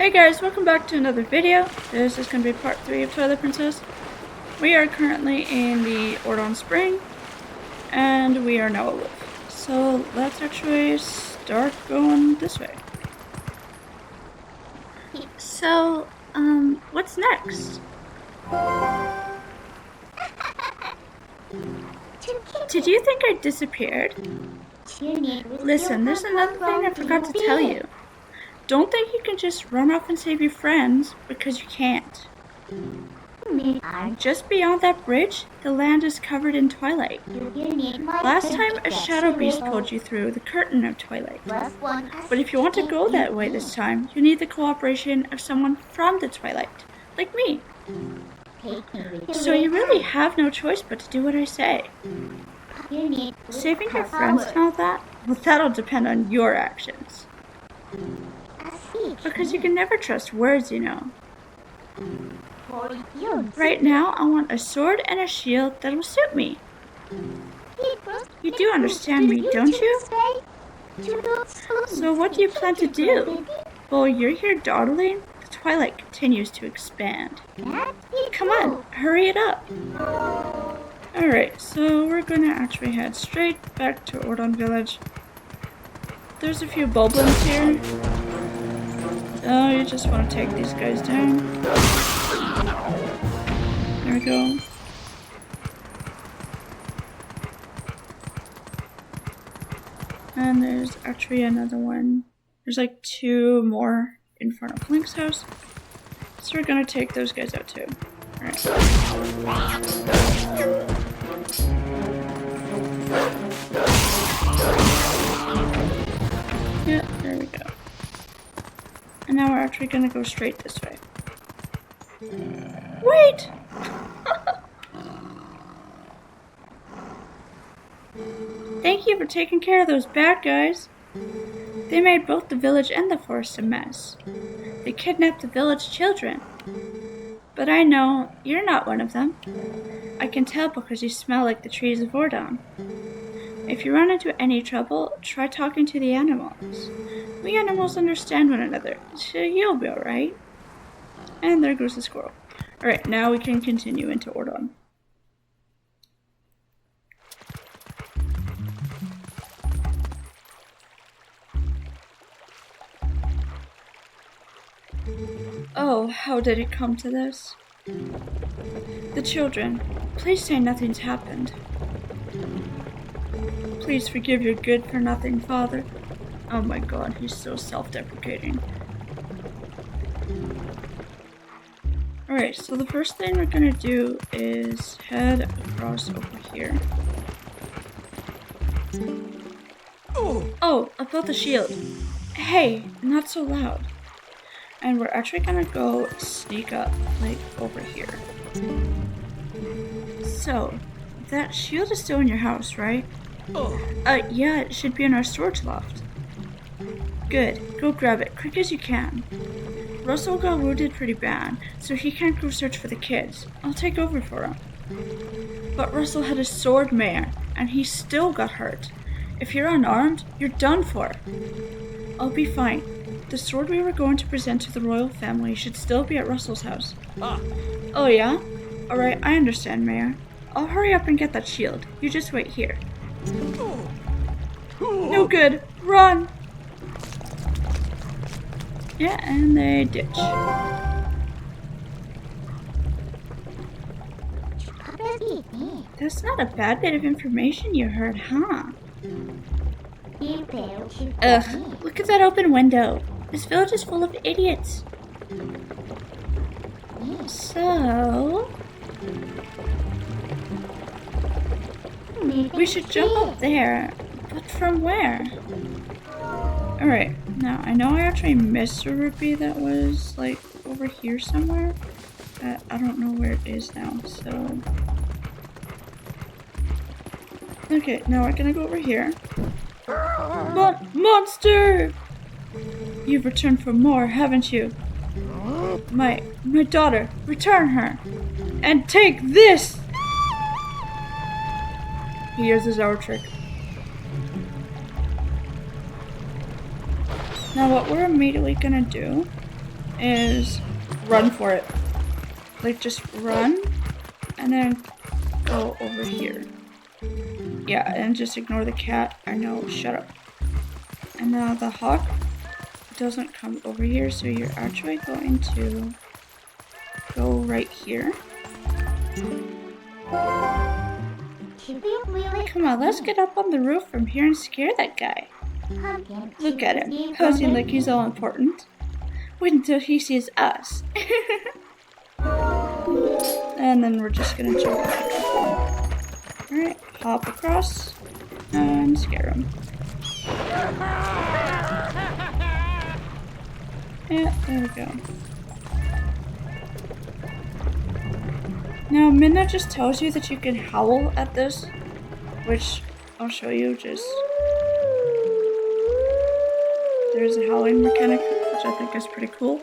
Hey guys, welcome back to another video. This is going to be part 3 of Twilight Princess. We are currently in the Ordon Spring, and we are now aloof. So let's actually start going this way. So, what's next? Did you think I disappeared? Listen, there's another thing I forgot to tell you. Don't think you can just run off and save your friends, because you can't. Just beyond that bridge, the land is covered in twilight. Last time, a shadow beast pulled you through the curtain of twilight. But if you want to go that way this time, you need the cooperation of someone from the twilight, like me. So you really have no choice but to do what I say. Saving your friends and all that? Well, that'll depend on your actions. Because you can never trust words, you know. Right now, I want a sword and a shield that'll suit me. You do understand me, don't you? So what do you plan to do? While you're here dawdling, the twilight continues to expand. Come on, hurry it up. Alright, so we're gonna actually head straight back to Ordon Village. There's a few boblins here. Oh, you just want to take these guys down. There we go. And there's actually another one. There's like 2 more in front of Link's house. So we're gonna take those guys out too. Alright. Yeah, there we go. And now we're actually gonna go straight this way. Wait! Thank you for taking care of those bad guys. They made both the village and the forest a mess. They kidnapped the village children. But I know you're not one of them. I can tell because you smell like the trees of Ordon. If you run into any trouble, try talking to the animals. We animals understand one another, so you'll be alright. And there goes the squirrel. Alright, now we can continue into Ordon. Oh, how did it come to this? The children, please say nothing's happened. Please forgive your good-for-nothing father. Oh my god, he's so self-deprecating. Alright, so the first thing we're gonna do is head across over here. Oh, about the shield. Hey, not so loud. And we're actually gonna go sneak up, like, over here. So, that shield is still in your house, right? Yeah, it should be in our storage loft. Good, go grab it, quick as you can. Russell got wounded pretty bad, so he can't go search for the kids. I'll take over for him. But Russell had a sword mare, and he still got hurt. If you're unarmed, you're done for. I'll be fine. The sword we were going to present to the royal family should still be at Russell's house. Oh yeah? Alright, I understand, Mayor. I'll hurry up and get that shield. You just wait here. No good! Run! Yeah, and they ditch. That's not a bad bit of information you heard, huh? Ugh, look at that open window. This village is full of idiots. So... we should jump up there. But from where? Alright, now I know I actually missed a rupee that was like over here somewhere. I don't know where it is now, so... Okay, now we're gonna go over here. Monster! You've returned for more, haven't you? My daughter, return her! And take this! He uses our trick. Now what we're immediately gonna do is run for it. Like, just run, and then go over here. Yeah, and just ignore the cat. I know, shut up. And now the hawk doesn't come over here, so you're actually going to go right here. Come on, let's get up on the roof from here and scare that guy. Look at him, posing like he's all important. Wait until he sees us. And then we're just gonna jump back. Alright, hop across and scare him. Yeah, there we go. Now, Midna just tells you that you can howl at this, which I'll show you. There's a howling mechanic, which I think is pretty cool.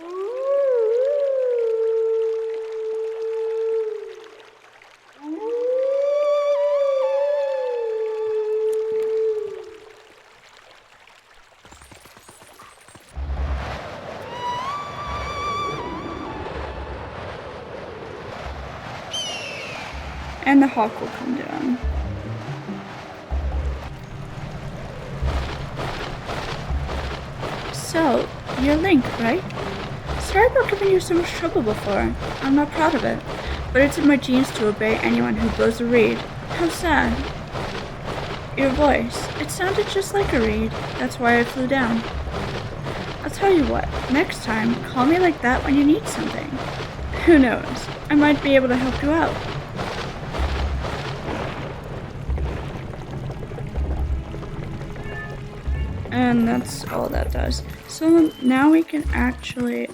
And the hawk will come down. So, you're Link, right? Sorry about giving you so much trouble before. I'm not proud of it, but it's in my genes to obey anyone who blows a reed. How sad. Your voice, it sounded just like a reed. That's why I flew down. I'll tell you what, next time, call me like that when you need something. Who knows, I might be able to help you out. And that's all that does. So now we can actually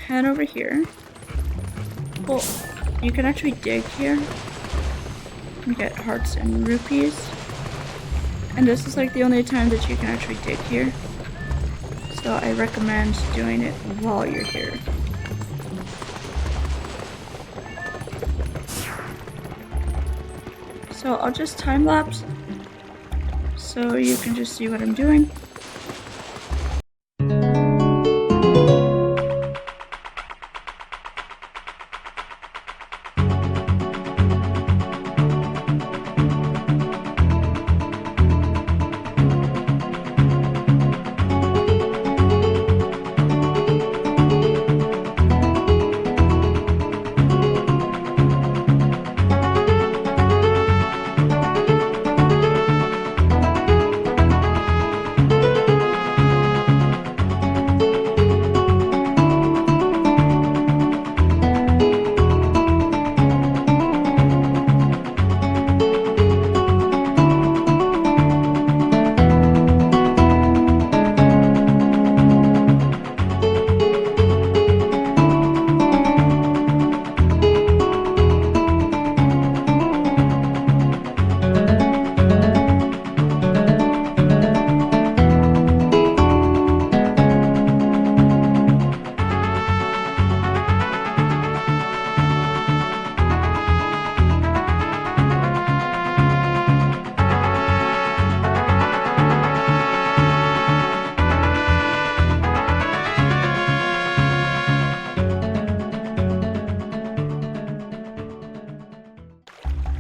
head over here. Well, you can actually dig here and get hearts and rupees. And this is like the only time that you can actually dig here. So I recommend doing it while you're here. So I'll just time lapse so you can just see what I'm doing.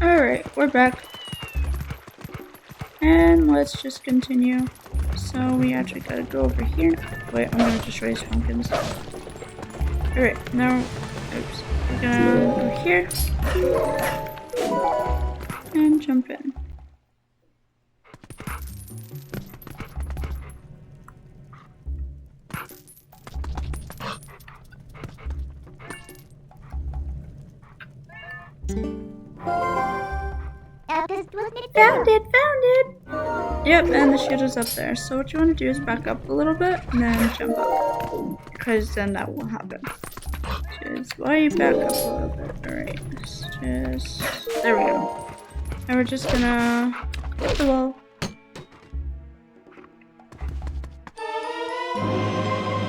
Alright, we're back. And let's just continue. So we actually gotta go over here. Wait, I'm gonna just raise pumpkins. Alright, now, oops. We're gonna go here. And jump in. Found it! Yep, and the shield is up there. So what you want to do is back up a little bit and then jump up. Because then that will happen. Just way back up a little bit. Alright, there we go. And we're just gonna hit the wall.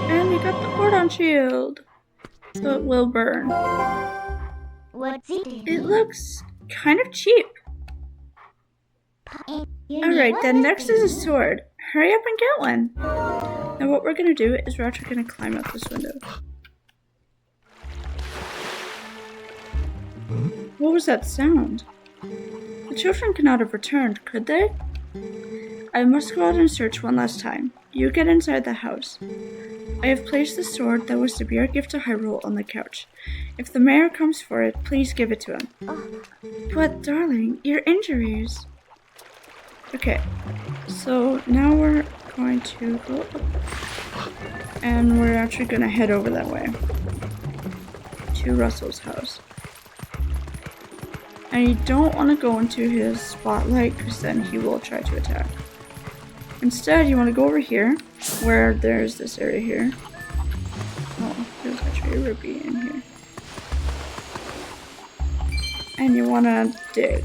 And we got the Cordon shield. So it will burn. What's it? It looks kind of cheap. Alright, then next is a sword. Hurry up and get one. Now what we're gonna do is we're actually gonna climb up this window. What was that sound? The children could not have returned, could they? I must go out and search one last time. You get inside the house. I have placed the sword that was to be our gift to Hyrule on the couch. If the mayor comes for it, please give it to him. But, darling, your injuries. Okay, so now we're going to go up. And we're actually going to head over that way. To Russell's house. And you don't want to go into his spotlight because then he will try to attack. Instead, you want to go over here, where there's this area here. Oh, there's actually a rupee in here. And you want to dig.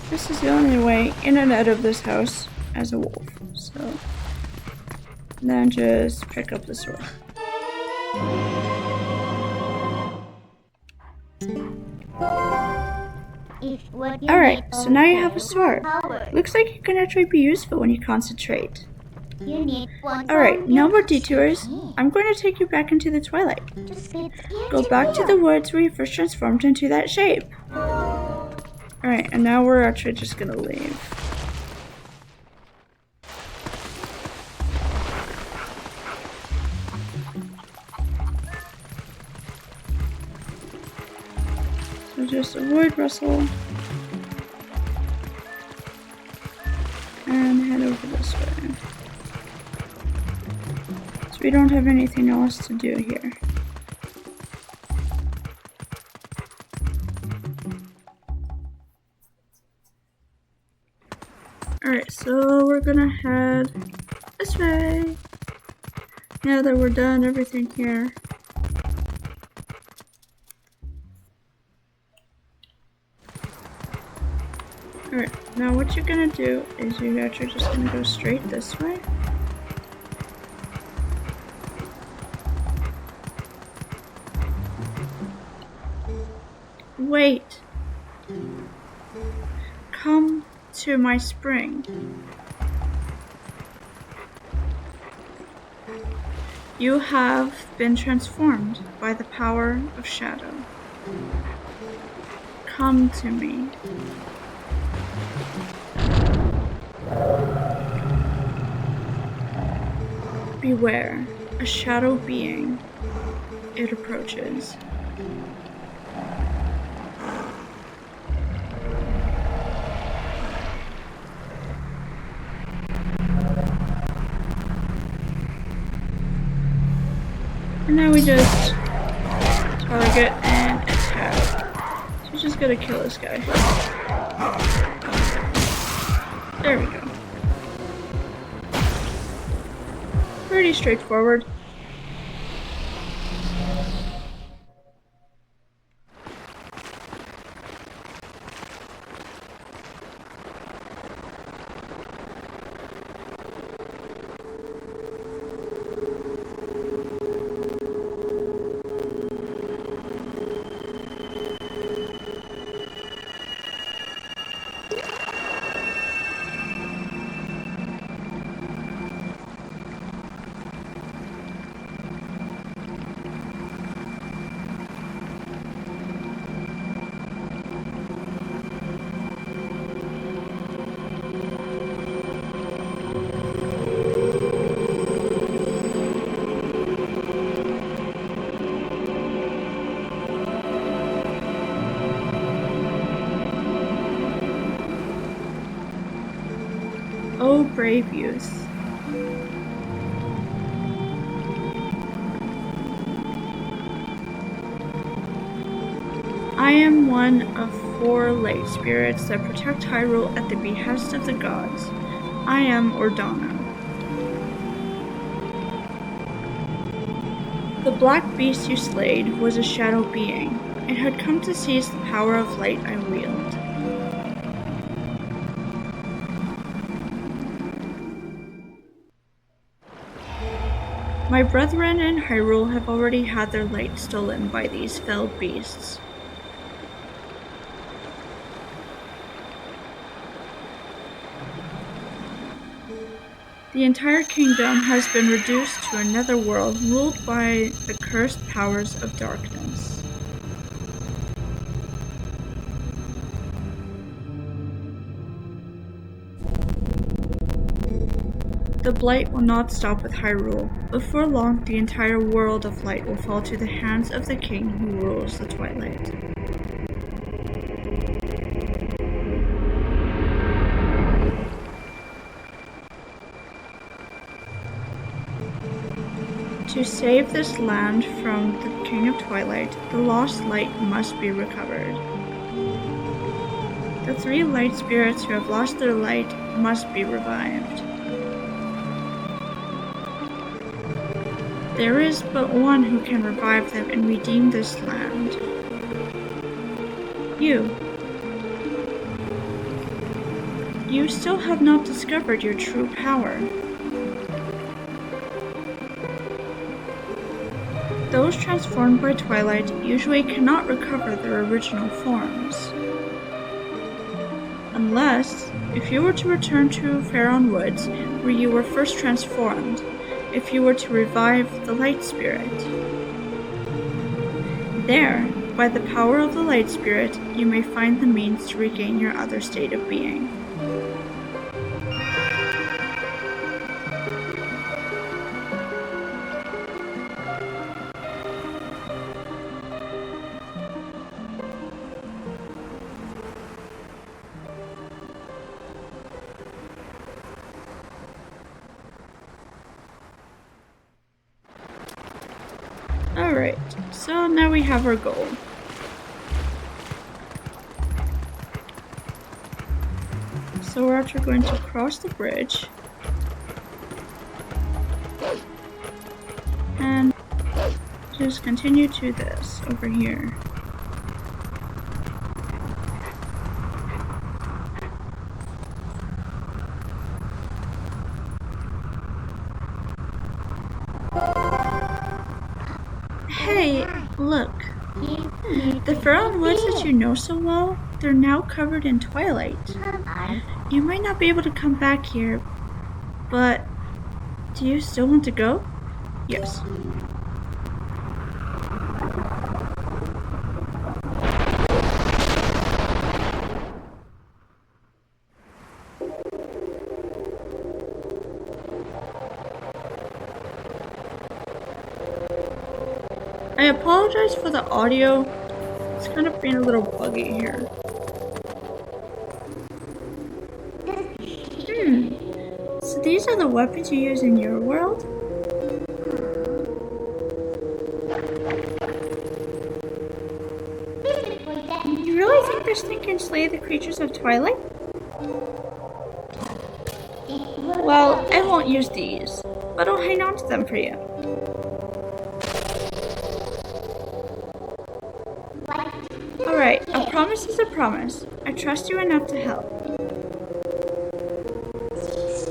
This is the only way in and out of this house as a wolf. So, then just pick up the sword. Alright, so now you have a sword. Looks like it can actually be useful when you concentrate. Alright, no more detours. I'm going to take you back into the Twilight. Go back to the woods where you first transformed into that shape. Alright, and now we're actually just gonna leave. So just avoid Russell. And head over this way. So we don't have anything else to do here. Alright, so we're gonna head this way. Now that we're done everything here. Alright, now what you're gonna do is you're actually just gonna go straight this way. Wait. Come to my spring. You have been transformed by the power of shadow. Come to me. Beware, a shadow being. It approaches. And now we just target and attack. So we just gotta kill this guy. There we go. Pretty straightforward. Oh, brave youth. I am one of 4 light spirits that protect Hyrule at the behest of the gods. I am Ordana. The black beast you slayed was a shadow being. It had come to seize the power of light I wield. My brethren in Hyrule have already had their light stolen by these fell beasts. The entire kingdom has been reduced to another world ruled by the cursed powers of darkness. The blight will not stop with Hyrule. Before long, the entire world of light will fall to the hands of the king who rules the Twilight. To save this land from the King of Twilight, the lost light must be recovered. The 3 light spirits who have lost their light must be revived. There is but one who can revive them and redeem this land. You. You still have not discovered your true power. Those transformed by Twilight usually cannot recover their original forms. Unless, if you were to return to Faron Woods, where you were first transformed, if you were to revive the Light Spirit. There, by the power of the Light Spirit, you may find the means to regain your other state of being. Alright, so now we have our goal. So we're actually going to cross the bridge. And just continue to this over here. Hey, look. The Faron Woods that you know so well, they're now covered in twilight. You might not be able to come back here, but do you still want to go? Yes. I apologize for the audio. It's kind of being a little buggy here. So these are the weapons you use in your world? You really think this thing can slay the creatures of Twilight? Well, I won't use these, but I'll hang on to them for you. Alright, a promise is a promise. I trust you enough to help.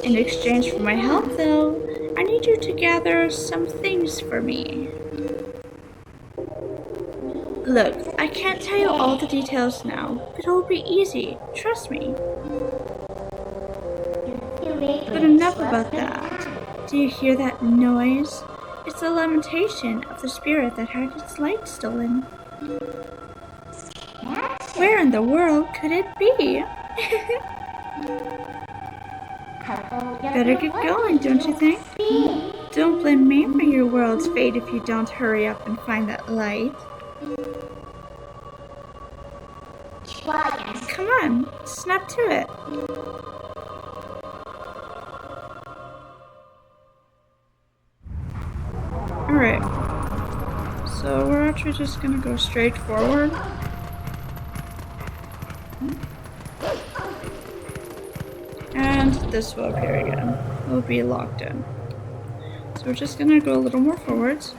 In exchange for my help, though, I need you to gather some things for me. Look, I can't tell you all the details now, but it'll be easy, trust me. But enough about that. Do you hear that noise? It's the lamentation of the spirit that had its light stolen. Where in the world could it be? Better get going, don't you think? Don't blame me for your world's fate if you don't hurry up and find that light. Come on, snap to it. Alright, so we're actually just gonna go straight forward. And this will appear again. It will be locked in. So we're just gonna go a little more forwards.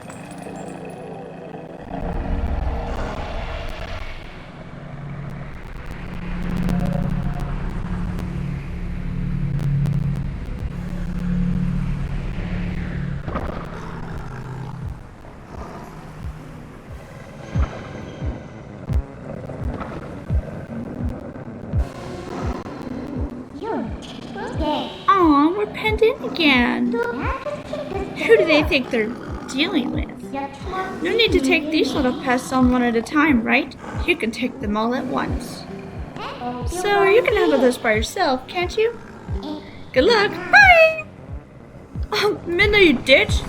penned in again. Who do they think they're dealing with? No need to take these little pests on one at a time, right? You can take them all at once. So you can handle this by yourself, can't you? Good luck. Bye! Oh, Minna, you ditched?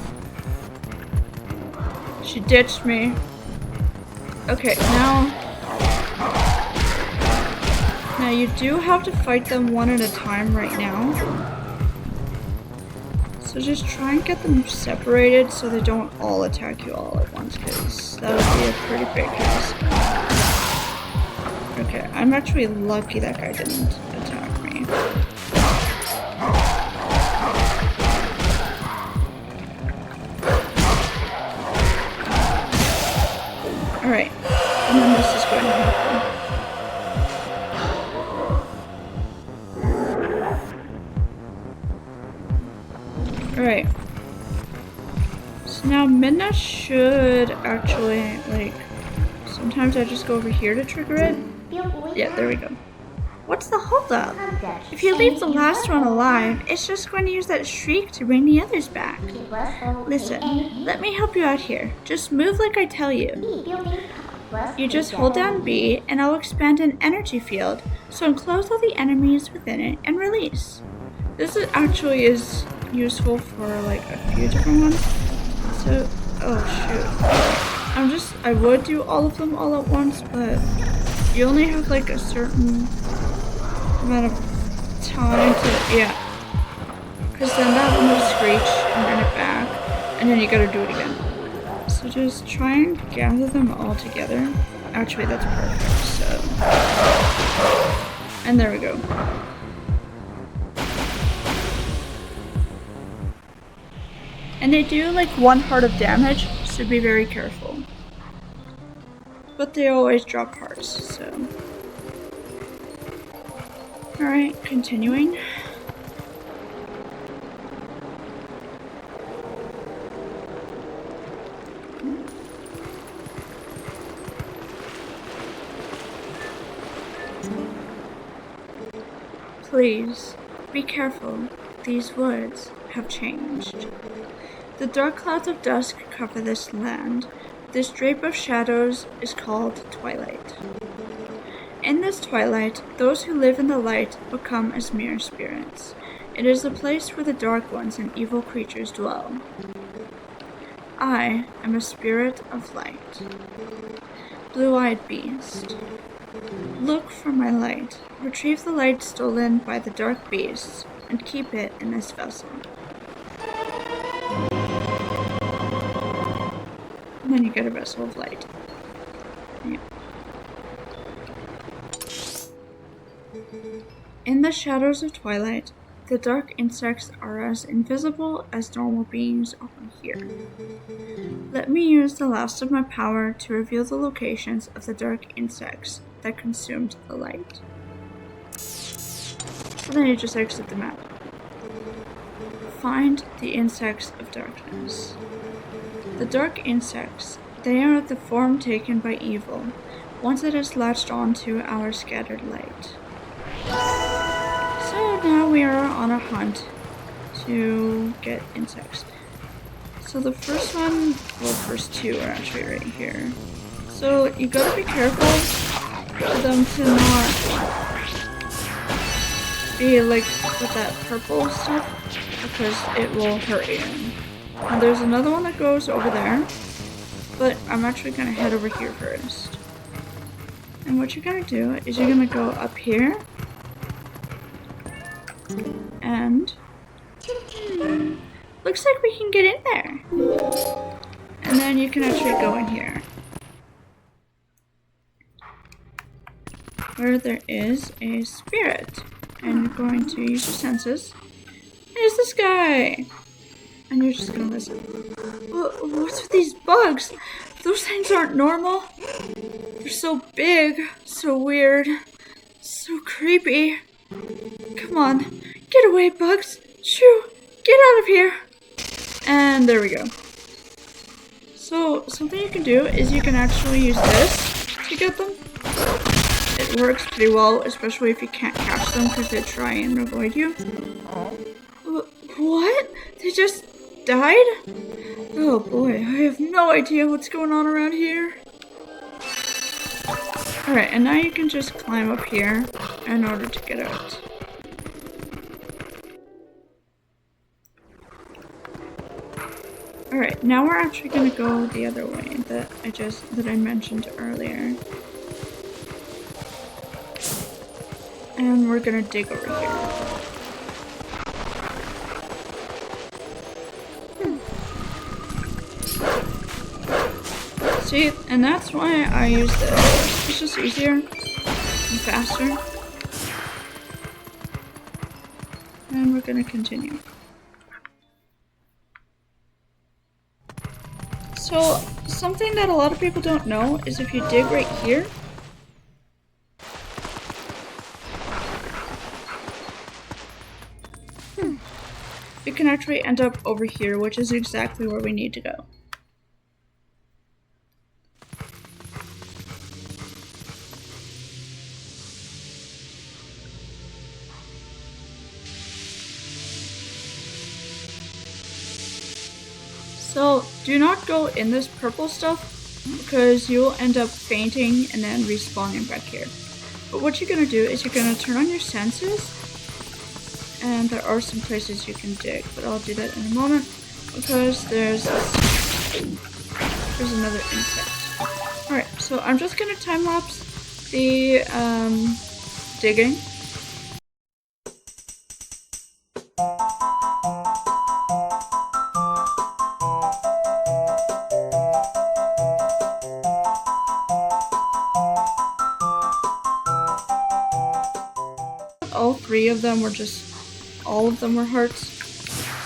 She ditched me. Okay, now you do have to fight them one at a time right now. So just try and get them separated so they don't all attack you all at once, because that would be a pretty big task. Okay, I'm actually lucky that guy didn't attack me. Alright, and then this is going to happen. Alright. So now Midna should actually, like, sometimes I just go over here to trigger it. Yeah, there we go. What's the holdup? If you leave the last one alive, it's just going to use that shriek to bring the others back. Listen, let me help you out here. Just move like I tell you. You just hold down B, and I'll expand an energy field, so enclose all the enemies within it and release. This actually is useful for like a few different ones. So, oh shoot. I would do all of them all at once, but you only have like a certain amount of time to, yeah. Because then that one will screech and bring it back, and then you gotta do it again. So just try and gather them all together. Actually, that's perfect, so. And there we go. And they do like 1 heart of damage, so be very careful. But they always drop hearts, so. Alright, continuing. Please, be careful. These woods have changed. The dark clouds of dusk cover this land. This drape of shadows is called Twilight. In this twilight, those who live in the light become as mere spirits. It is the place where the dark ones and evil creatures dwell. I am a spirit of light. Blue-eyed beast. Look for my light. Retrieve the light stolen by the dark beasts, and keep it in this vessel. And then you get a vessel of light. Yeah. In the shadows of twilight, the dark insects are as invisible as normal beings are here. Let me use the last of my power to reveal the locations of the dark insects that consumed the light. So then you just exit the map. Find the insects of darkness. The dark insects, they are the form taken by evil, once it has latched onto our scattered light. So now we are on a hunt to get insects. So the first one, well, first 2 are actually right here. So you gotta be careful for them to not be like with that purple stuff, because it will hurt you. And there's another one that goes over there, but I'm actually gonna head over here first. And what you're gonna do is you're gonna go up here, and looks like we can get in there. And then you can actually go in here, where there is a spirit, and you're going to use your senses. There's this guy, and you're just gonna listen. What's with these bugs? Those things aren't normal. They're so big, so weird, so creepy. Come on, get away, bugs. Shoo, get out of here. And there we go. So something you can do is you can actually use this to get them. It works pretty well, especially if you can't catch them because they try and avoid you. He just died? Oh boy, I have no idea what's going on around here. Alright, and now you can just climb up here in order to get out. Alright, now we're actually gonna go the other way that I mentioned earlier. And we're gonna dig over here. See, and that's why I use this. It's just easier and faster. And we're gonna continue. So, something that a lot of people don't know is if you dig right here, you can actually end up over here, which is exactly where we need to go. So, do not go in this purple stuff because you'll end up fainting and then respawning back here. But what you're going to do is you're going to turn on your senses, and there are some places you can dig, but I'll do that in a moment because there's another insect. Alright, so I'm just going to time lapse the digging. All three of them were all of them were hearts.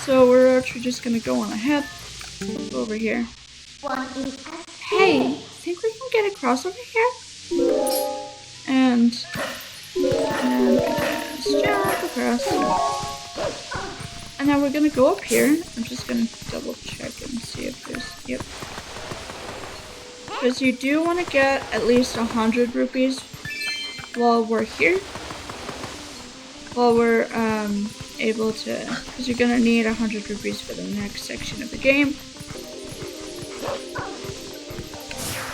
So we're actually just gonna go on ahead. Go over here. Hey, think we can get across over here? And just jump across. And now we're gonna go up here. I'm just gonna double check and see if there's, yep. Because you do want to get at least 100 rupees while we're here. While we're able to, because you're gonna need 100 rupees for the next section of the game.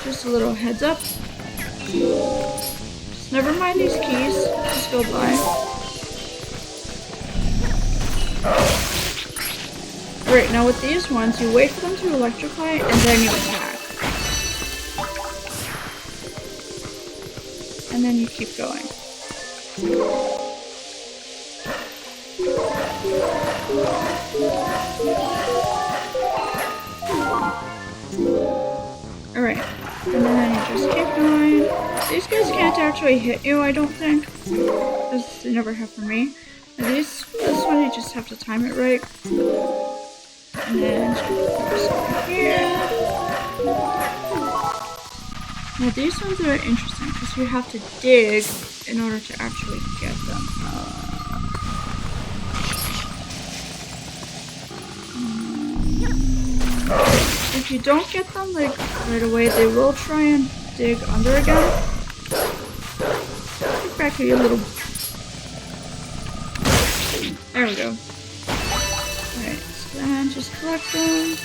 Just a little heads up. Just never mind these keys, just go by. Right, now with these ones, you wait for them to electrify and then you attack. And then you keep going. Alright, and then you just keep going. These guys can't actually hit you, I don't think, because they never have for me. And this one you just have to time it right. And then just over here. Now these ones are interesting because you have to dig in order to actually get them. If you don't get them like right away, they will try and dig under again. Get back here, you little. There we go. Alright, so then just collect them.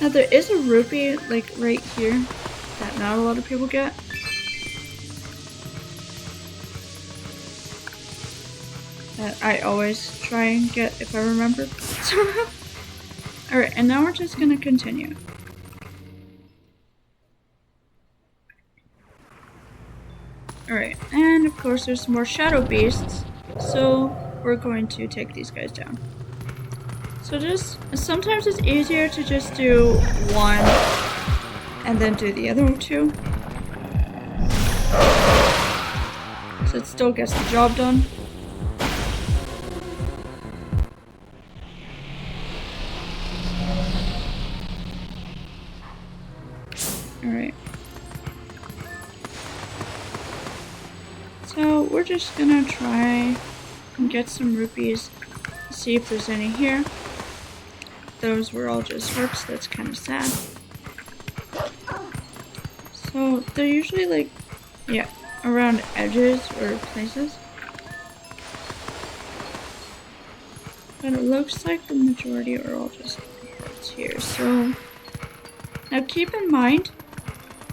Now there is a rupee like right here that not a lot of people get. That I always try and get if I remember. Alright, and now we're just gonna continue. Alright, and of course there's more shadow beasts, so we're going to take these guys down. So sometimes it's easier to just do one and then do the other two. So it still gets the job done. Alright. So we're just gonna try and get some rupees, see if there's any here. Those were all just hearts, that's kind of sad. So they're usually like, yeah, around edges or places. But it looks like the majority are all just heads here. So now keep in mind,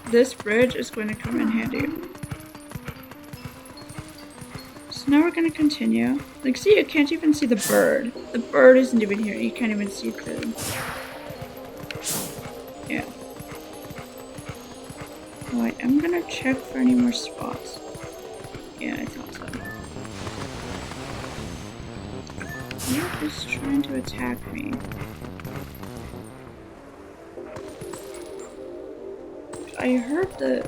this bridge is going to come in handy. So now we're going to continue. Like, see, you can't even see the bird. The bird isn't even here. You can't even see it clearly. Yeah. Alright, I'm gonna check for any more spots. Yeah, I thought so. You're just trying to attack me. I heard the...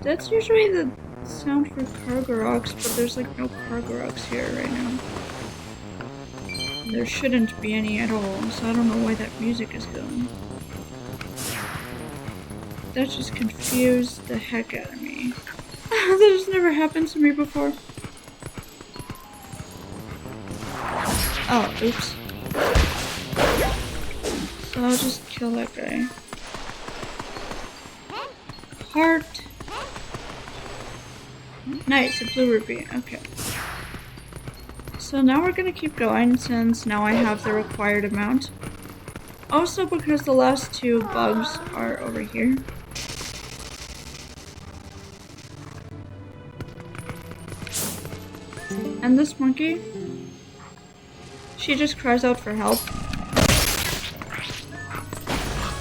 That's usually the sound for Kargaroks, but there's like no Kargaroks here right now. There shouldn't be any at all, so I don't know why that music is going. That just confused the heck out of me. That has never happened to me before. Oh, oops. So I'll just kill that guy. Heart. Nice, a blue ruby. Okay. So now we're gonna keep going since now I have the required amount. Also because the last two bugs are over here. And this monkey, she just cries out for help.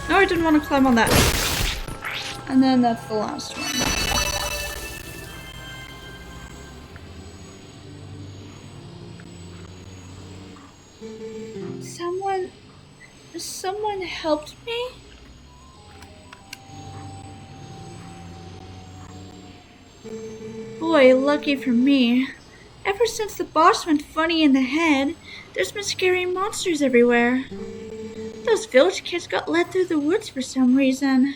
No, I didn't want to climb on that. And then that's the last one. Someone helped me? Boy, lucky for me. Ever since the boss went funny in the head, there's been scary monsters everywhere. Those village kids got led through the woods for some reason.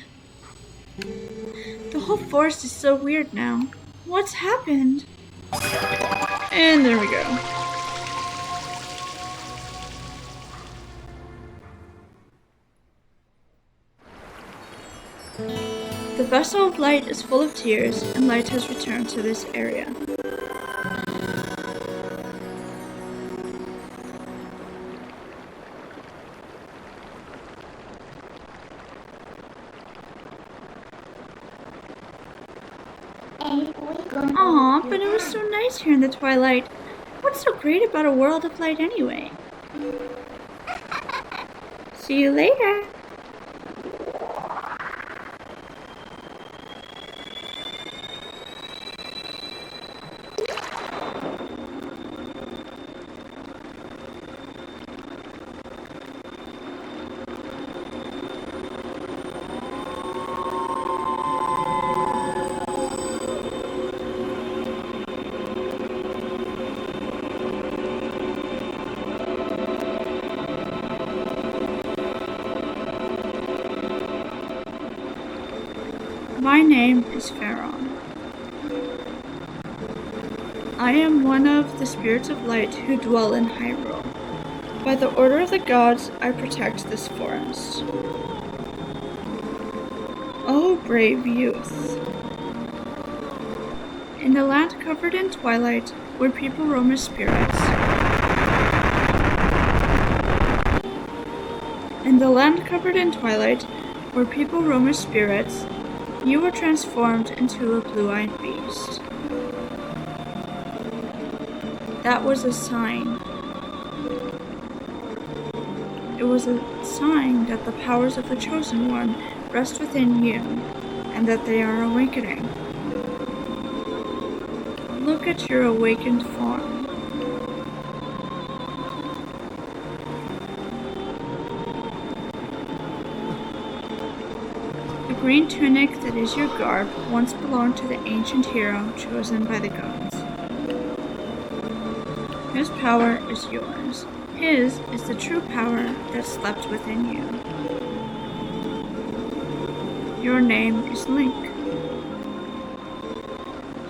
The whole forest is so weird now. What's happened? And there we go. The vessel of light is full of tears, and light has returned to this area. Aw, but it was so nice here in the Twilight. What's so great about a world of light anyway? See you later. My name is Pharaon. I am one of the spirits of light who dwell in Hyrule. By the order of the gods, I protect this forest. Oh, brave youth. In the land covered in twilight, where people roam as spirits. In the land covered in twilight, where people roam as spirits, you were transformed into a blue-eyed beast. That was a sign. It was a sign that the powers of the Chosen One rest within you, and that they are awakening. Look at your awakened form. The green tunic that is your garb once belonged to the ancient hero chosen by the gods. His power is yours. His is the true power that slept within you. Your name is Link.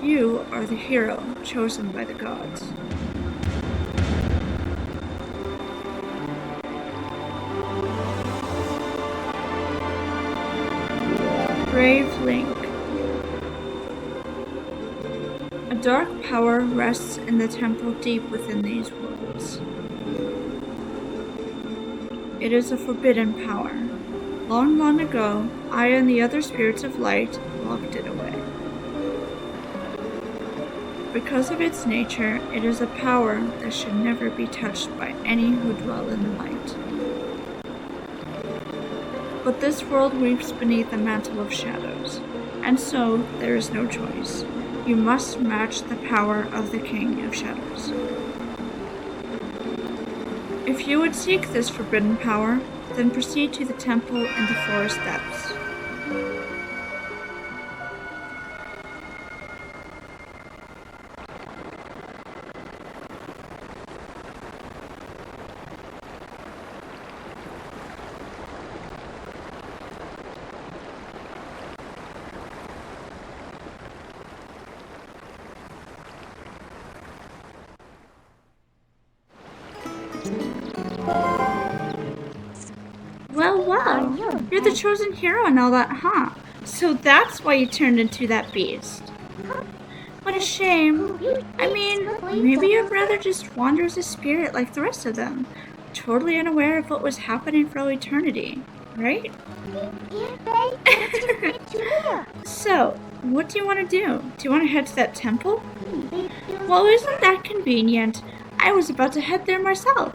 You are the hero chosen by the gods. Brave Link. A dark power rests in the temple deep within these worlds. It is a forbidden power. Long, long ago, I and the other spirits of light locked it away. Because of its nature, it is a power that should never be touched by any who dwell in the light. But this world weeps beneath a mantle of shadows, and so there is no choice. You must match the power of the King of Shadows. If you would seek this forbidden power, then proceed to the temple in the forest depths. Well, you're the chosen hero and all that, huh? So that's why you turned into that beast. What a shame. I mean, maybe your brother just wanders a spirit like the rest of them, totally unaware of what was happening for all eternity, right? So, what do you want to do? Do you want to head to that temple? Well, isn't that convenient? I was about to head there myself.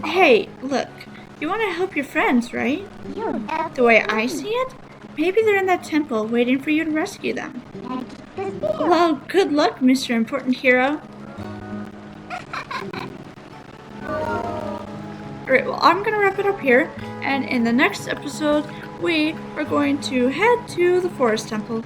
Hey, look. You want to help your friends, right? The way I see it, maybe they're in that temple waiting for you to rescue them. Well, good luck, Mr. Important Hero. Alright, well, I'm going to wrap it up here, and in the next episode, we are going to head to the Forest Temple.